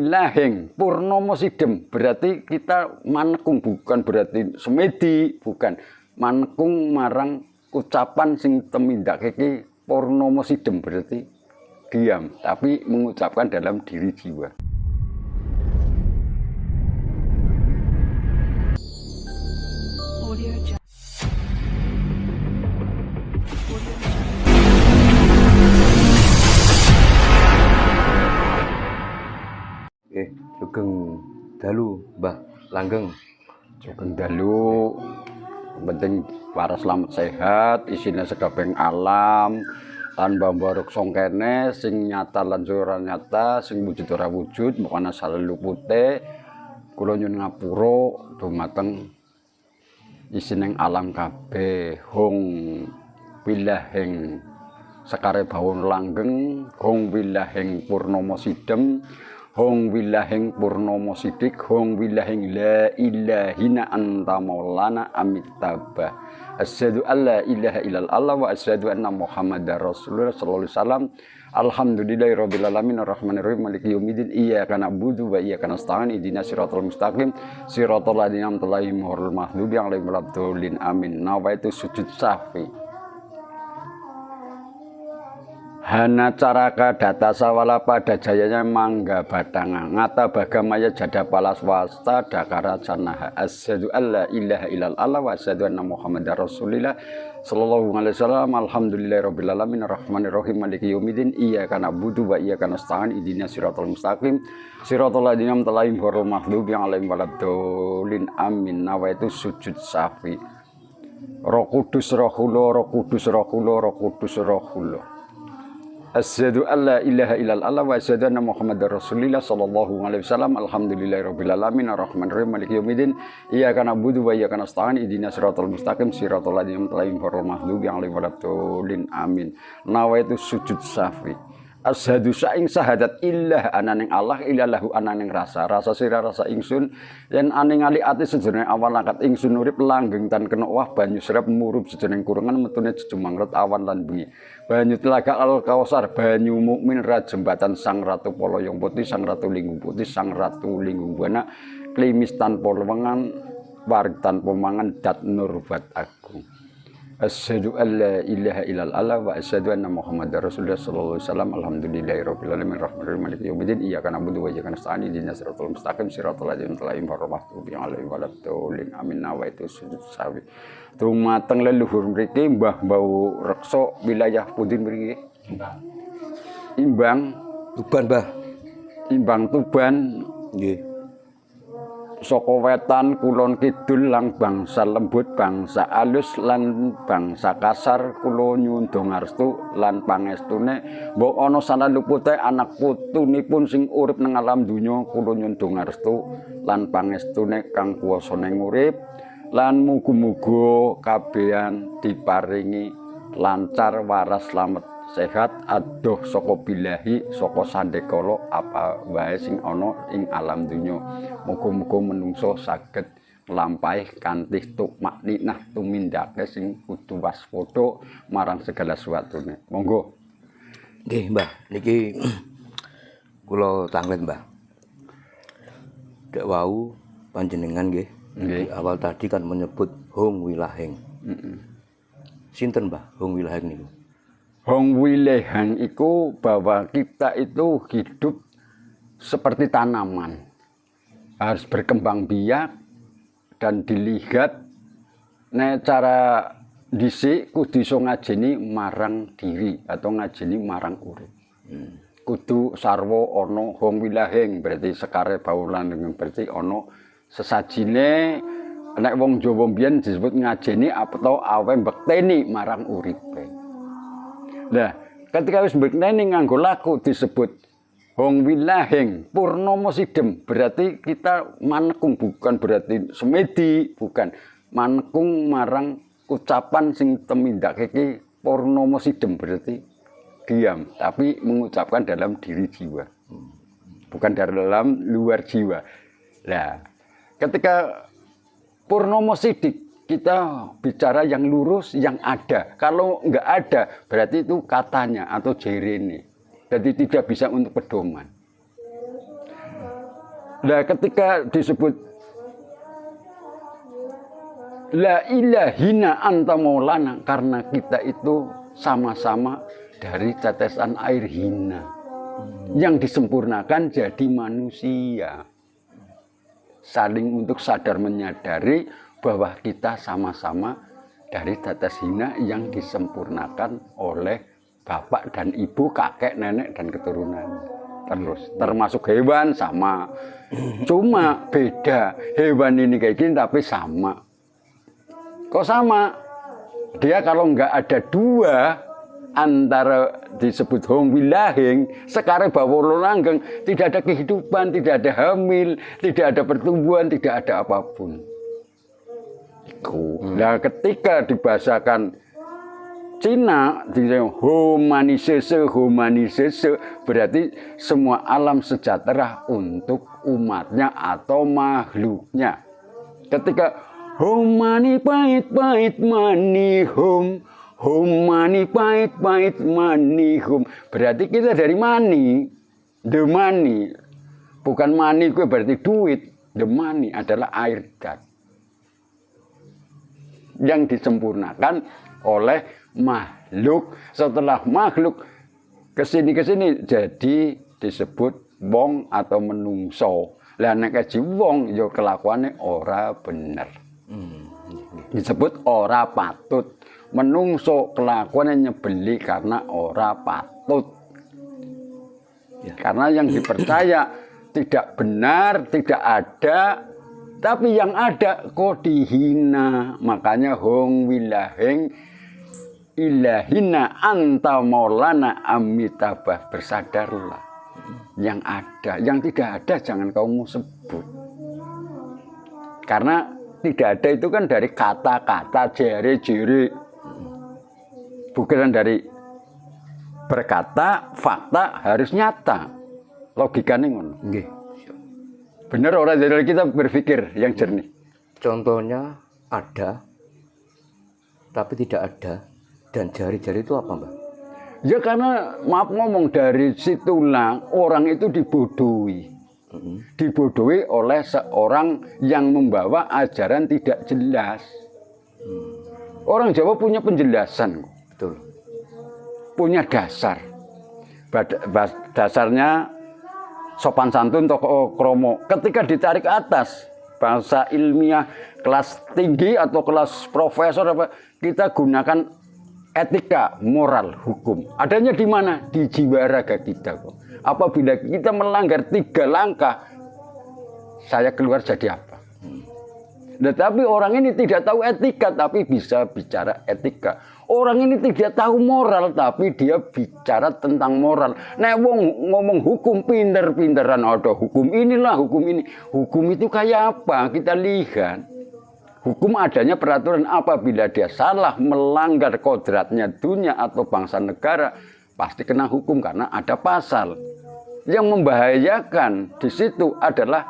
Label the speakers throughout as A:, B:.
A: wilahing purnomo sidem, berarti kita manekung, bukan berarti semedi, bukan manekung marang ucapan sing temindak iki purnomo sidem, berarti diam tapi mengucapkan dalam diri jiwa.
B: Sugeng dalu Mbah Langgeng.
A: Sugeng dalu, penting para selamat sehat, isine sekabeng alam lan mbambaruk songkene sing nyata lan ora nyata, sing wujud ora wujud, mokana selalu putih. Kula nyuwun ngapura dumateng isining alam kabeh, hong wilahing sekare bawon langgeng, hong wilahing purnomo sidem, hong wilahing purnomo sidik, hong wilahing la ilahina anta maulana amitabah. Asyhadu alla ilaha illallah wa asyhadu anna muhammadar rasulullah sallallahu alaihi wasallam. Alhamdulillahirabbil alamin arrahmanirrahim maliki yaumiddin iyyaka na'budu wa iyyaka nasta'in ihdinas siratal mustaqim siratal ladzina an'amta 'alaihim ghairil maghdubi 'alaihim waladdallin amin. Nawaitu sujud sahwi. Hana caraka data sawala pada jayanya mangga batanga ngata bagamaya jada palas wasta dakara janaha asyhadu alla ilaha illallah wa asyhadu anna muhammadar rasulillah sallallahu alaihi wasallam. Alhamdulillahirabbil alamin arrahmanirrahim maliki yaumiddin iyyaka na'budu wa iyyaka nasta'in ihdinas siratal mustaqim siratal ladzina an'amta 'alaihim ghairil maghdubi 'alaihim waladdallin amin. Nawaitu sujud sahwi. Roh Kudus rohullah, Roh Kudus rohullah, Roh Kudus rohullah. Asyhadu alla ilaha illallah wa asyhadu anna muhammadar rasulillah sallallahu alaihi wasallam. Alhamdulillahirabbil alamin arrahmanirrahim maliki yaumiddin iyyaka na'budu wa iyyaka nasta'in ihdinas siratal mustaqim siratal ladzina an'amta 'alaihim ghairil maghdubi 'alaihim waladdallin amin. Nawaitu sujud sahwi. Asyhadu saing syahadat illah ananing Allah ilallahu ananing rasa sira rasa ingsun yen aning ali ati sejeneng awan lakat ingsun urip langgeng tan kena wah banyu srep murup sejeneng kurungan metune jejumangret awan lan bengi banyu telaga al kausar banyu mukmin rajembatan sang ratu poloyong putih sang ratu linggung putih sang ratu linggung buana klimis tanpa lewengan warik tanpa mangan dat nurbat agung. Asyhadu alla ilaha illallah wa asyhadu anna muhammadar rasulullah sallallahu alaihi wasallam. Alhamdulillahirabbil alamin arrahmanirrahim maliki yaumiddin iyyaka na'budu wa iyyaka nasta'in ihdinas siratal mustaqim siratal ladzina an'amta 'alaihim ghairil maghdubi 'alaihim waladdallin amin. Nawaitu sujud sahwi. Dumateng leluhur mriki Mbah Bau Reksa wilayah pundi mriki? Imbang
B: Tuban, Mbah.
A: Imbang Tuban nggih. Saka wetan kulon kidul lang bangsa lembut bangsa alus lan bangsa kasar kula nyuwun dongarstu lan pangestune mbok ana sanalupute anak putunipun sing urip nang alam donya kula nyuwun dongarstu lan pangestune kang kuwasa ning urip lan muga-muga kabehan diparingi lancar waras slamet sehat adoh saka bilahi saka sandekala apa wae sing ana ing alam donya. Muga-muga menungso saged nglampahi kanthi tukmakninah tumindake sing kudu waspada marang segala sesuatune. Monggo.
B: Nggih, Mbah. Niki kula tanglet, Mbah. Dek wau panjenengan nggih. Di awal tadi kan menyebut hong wilahing. Sinten, Mbah, hong wilahing niku?
A: Hong wilahing iku bahwa kita itu hidup seperti tanaman. Harus berkembang biak dan dilihat cara dhisik kudu iso ngajeni marang diri atau ngajeni marang urip. Kudu sarwa ana hong wilahing berarti sekare baulan dengan berarti ana sesajine nek wong Jawa mbiyen disebut ngajeni atau awe mbekteni marang uripe. Nah, ketika wis mbekteni nganggo laku disebut hong wilahing purnomo sidem, berarti kita manekung, bukan berarti semedi, bukan manekung marang ucapan sing temindak iki purnomo sidem, berarti diam tapi mengucapkan dalam diri jiwa, bukan dalam luar jiwa. Nah, ketika purnomo sidik kita bicara yang lurus, yang ada. Kalau nggak ada, berarti itu katanya atau jerene. Jadi tidak bisa untuk pedoman. Nah, ketika disebut la ilahina anta maulana, karena kita itu sama-sama dari tetesan air hina yang disempurnakan jadi manusia. Saling untuk sadar menyadari bahwa kita sama-sama dari tetes hina yang disempurnakan oleh bapak dan ibu, kakek, nenek, dan keturunan. Terus termasuk hewan sama, cuma beda. Hewan ini kayak gini tapi sama. Kok sama? Dia kalau nggak ada dua antara disebut hong wilahing, sekarang bawa langgeng, tidak ada kehidupan, tidak ada hamil, tidak ada pertumbuhan, tidak ada apapun. Nah, ketika dibahasakan Cina, humanisese, berarti semua alam sejahtera untuk umatnya atau makhluknya. Ketika hum mani pahit mani hum mani pahit mani hum, berarti kita dari mani, the money, bukan mani itu berarti duit, the money adalah air dat yang disempurnakan oleh makhluk. Setelah makhluk kesini jadi disebut wong atau menungso. Lah nek kaji wong yo kelakuane ora bener. Disebut ora patut. Menungso kelakuannya nyebeli karena ora patut. Ya. Karena yang dipercaya tidak benar, tidak ada, tapi yang ada kok dihina. Makanya hong wilaheng ilahina anta maulana amitabah, bersadarlah. Yang ada, yang tidak ada jangan kamu sebut. Karena tidak ada itu kan dari kata-kata, jere-jere. Bukan dari berkata, fakta harus nyata. Logikanya ngono.
B: Nggih.
A: Bener orang dari kita berpikir yang jernih.
B: Contohnya ada, tapi tidak ada. Dan jari-jari itu apa, Mbak?
A: Ya karena maaf ngomong dari situlah orang itu dibodohi. Dibodohi oleh seorang yang membawa ajaran tidak jelas. Orang Jawa punya penjelasan,
B: Betul.
A: punya dasar. Dasarnya sopan santun toko kromo. Ketika ditarik ke atas, bahasa ilmiah kelas tinggi atau kelas profesor apa, kita gunakan etika, moral, hukum. Adanya di mana? Di jiwa raga kita kok. Apabila kita melanggar 3 langkah, saya keluar jadi apa? Tetapi orang ini tidak tahu etika, tapi bisa bicara etika. Orang ini tidak tahu moral, tapi dia bicara tentang moral. Nek wong ngomong hukum pinter-pinteran, ada hukum inilah, hukum ini. Hukum itu kayak apa? Kita lihat. Hukum adanya peraturan apabila dia salah melanggar kodratnya dunia atau bangsa negara, pasti kena hukum karena ada pasal. Yang membahayakan di situ adalah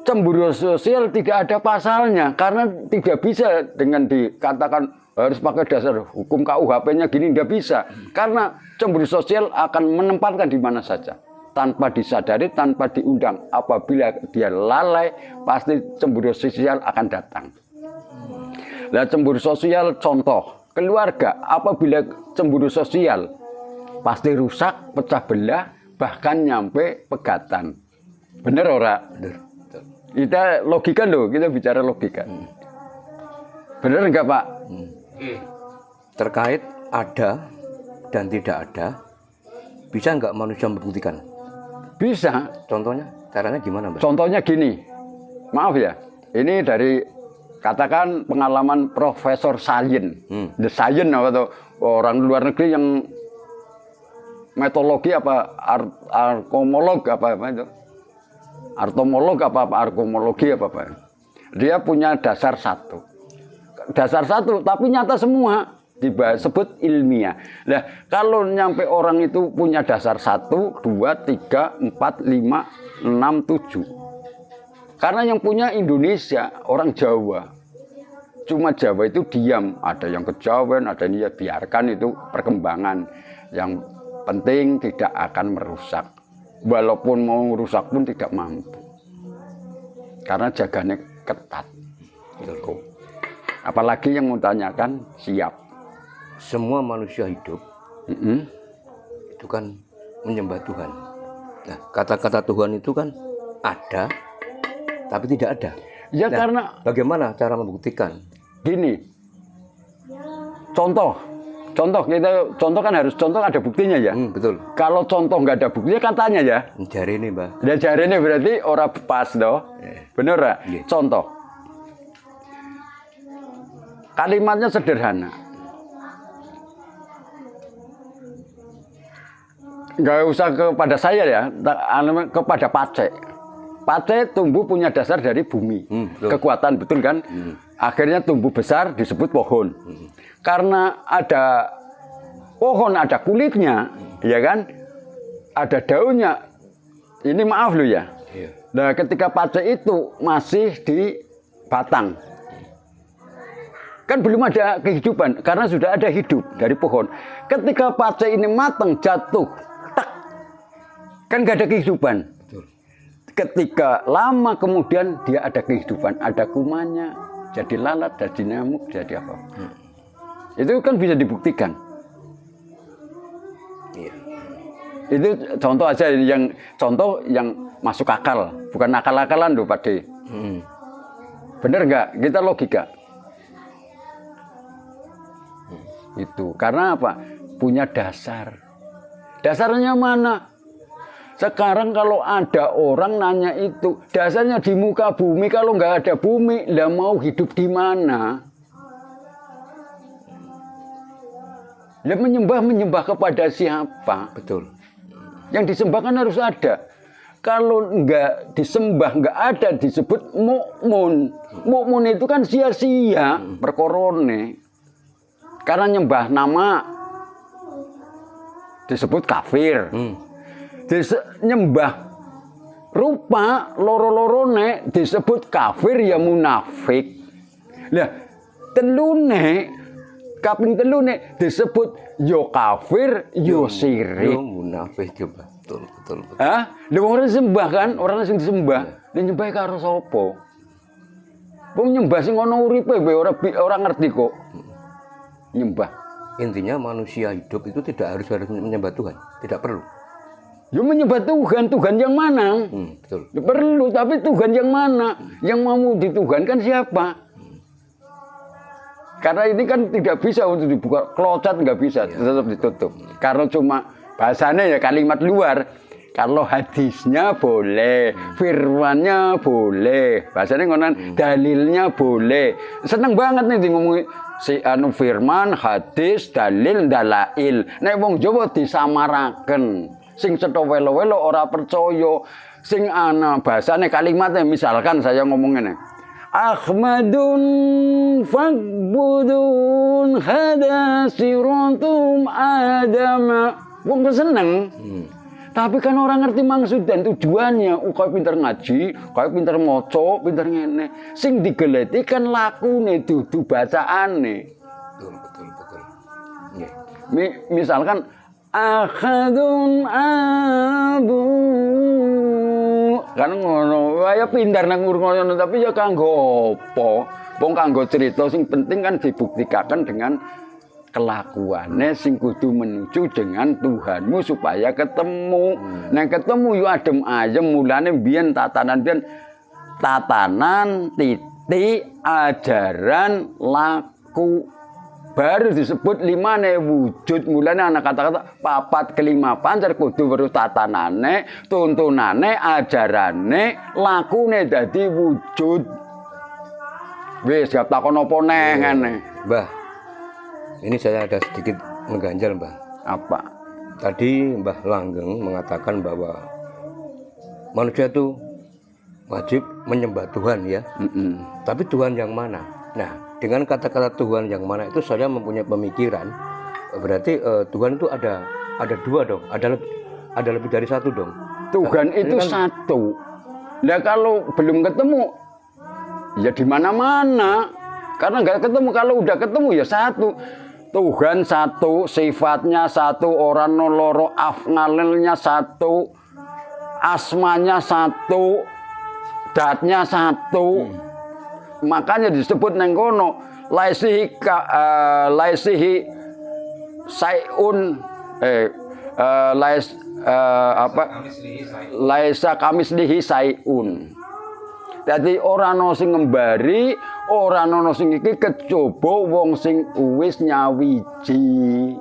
A: cemburu sosial tidak ada pasalnya, karena tidak bisa dengan dikatakan harus pakai dasar hukum KUHP-nya gini, tidak bisa. Karena cemburu sosial akan menempatkan di mana saja. Tanpa disadari, tanpa diundang. Apabila dia lalai, pasti cemburu sosial akan datang. Nah, cemburu sosial contoh, keluarga apabila cemburu sosial, pasti rusak, pecah belah, bahkan nyampe pegatan. Bener ora?
B: Bener.
A: Kita logika loh, kita bicara logika. Bener enggak Pak?
B: Terkait ada dan tidak ada, bisa nggak manusia membuktikan?
A: Bisa.
B: Contohnya, caranya gimana, Mbak?
A: Contohnya gini, maaf ya, ini dari katakan pengalaman Profesor Sains, the Science atau orang luar negeri yang metodologi apa, arkomolog apa itu, artomolog apa arkomologi apa. Dia punya dasar satu, tapi nyata semua. Disebut ilmiah. Nah, kalau nyampe orang itu punya dasar 1, 2, 3, 4, 5, 6, 7. Karena yang punya Indonesia, orang Jawa. Cuma Jawa itu diam. Ada yang kejawen, ada yang ya biarkan itu perkembangan. Yang penting tidak akan merusak. Walaupun mau merusak pun tidak mampu. Karena jaganya ketat. Apalagi yang mau tanyakan siap.
B: Semua manusia hidup itu kan menyembah Tuhan. Nah, kata-kata Tuhan itu kan ada, tapi tidak ada.
A: Ya
B: nah,
A: karena
B: bagaimana cara membuktikan?
A: Gini, contoh kan harus contoh ada buktinya ya.
B: Betul.
A: Kalau contoh nggak ada buktinya kan tanya ya.
B: Jari ini, Mbah.
A: Ya jari ini berarti orang pas doh. Bener nggak? Contoh. Kalimatnya sederhana. Nggak usah kepada saya ya, kepada Pace. Pace tumbuh punya dasar dari bumi. Kekuatan, betul kan? Akhirnya tumbuh besar disebut pohon. Karena ada pohon, ada kulitnya, ya kan? Ada daunnya. Ini maaf loh ya. Nah, ketika Pace itu masih di batang. Kan belum ada kehidupan, karena sudah ada hidup dari pohon. Ketika Pace ini matang, jatuh, tak, kan gak ada kehidupan.
B: Betul.
A: Ketika lama kemudian dia ada kehidupan, ada kumannya, jadi lalat, jadi nyamuk, jadi apa. Itu kan bisa dibuktikan. Itu contoh aja, contoh yang masuk akal, bukan akal-akalan loh Pak D. Bener nggak? Kita logika. Itu karena apa? Punya dasar. Dasarnya mana? Sekarang kalau ada orang nanya itu, dasarnya di muka bumi. Kalau nggak ada bumi, lah mau hidup di mana? Lah menyembah kepada siapa?
B: Betul.
A: Yang disembah kan harus ada. Kalau nggak disembah, nggak ada, disebut mukmun. Mukmun itu kan sia-sia, perkorone. Karena nyembah nama disebut kafir. Nyembah rupa loro-lorone disebut kafir ya munafik. Nah, telune kaping telune disebut yo kafir yo sirik.
B: Yo munafik coba. Betul.
A: Hah? Lha orang sembah kan, orang sing disembah. Lah nyembah karo sapa? Wong nyembah sing ana uripe ora ngerti kok. Nyembah.
B: Intinya manusia hidup itu tidak harus menyembah Tuhan, tidak perlu.
A: Ya menyembah Tuhan, Tuhan yang mana?
B: Betul.
A: Ya, perlu, tapi Tuhan yang mana? Yang mau dituhankan siapa? Karena ini kan tidak bisa untuk dibuka, klocat nggak bisa, tetap ditutup. Karena cuma bahasanya ya kalimat luar. Kalau hadisnya boleh, firmannya boleh, bahasanya ngonan, dalilnya boleh. Seneng banget nih ngomongin si anu firman, hadis, dalil, dalail. Nek wong Jawa disamaraken. Sing cetha welo-welo ora percaya. Sing ana bahasane kalimatnya misalkan saya ngomongin Ahmadun fakbudun hada siratum adama. Wong seneng. Tapi kan orang ngerti maksud dan tujuannya. Kaya pinter ngaji, kaya pinter maca, pinter ngene. Sing digeleti kan lakune dudu bacaane.
B: Betul.
A: Misalkan akhadun abu kan ngono kaya pinter nang ngono tapi ya kanggo apa? Wong kanggo cerita sing penting kan dibuktikan dengan kelakuannya sing kudu menuju dengan Tuhanmu supaya ketemu. Nah ketemu yo adem ayem mulane biyen tatanan titik ajaran laku baru disebut limane wujud. Mulane anak kata-kata papat kelima pancer kudu weruh tatanane, tuntunane, ajarane, lakune dadi wujud. Wis gak takon apa neh ngene.
B: Mbah. Ini saya ada sedikit mengganjal, Mbah.
A: Apa?
B: Tadi Mbah Langgeng mengatakan bahwa manusia itu wajib menyembah Tuhan ya. Tapi Tuhan yang mana? Nah, dengan kata-kata Tuhan yang mana itu saya mempunyai pemikiran. Berarti Tuhan itu ada dua dong. Ada lebih dari satu dong.
A: Tuhan itu kan satu. Nah kalau belum ketemu, ya di mana-mana. Karena nggak ketemu. Kalau udah ketemu ya satu. Tuhan satu, sifatnya satu, orang noloro afnalnya satu, asmanya satu, zatnya satu. Makanya disebut neng kono laisihi sayun laisa kamislihi sayun. Dadi ora ana sing ngembari, ora ana sing iki kejaba wong sing wis nyawiji.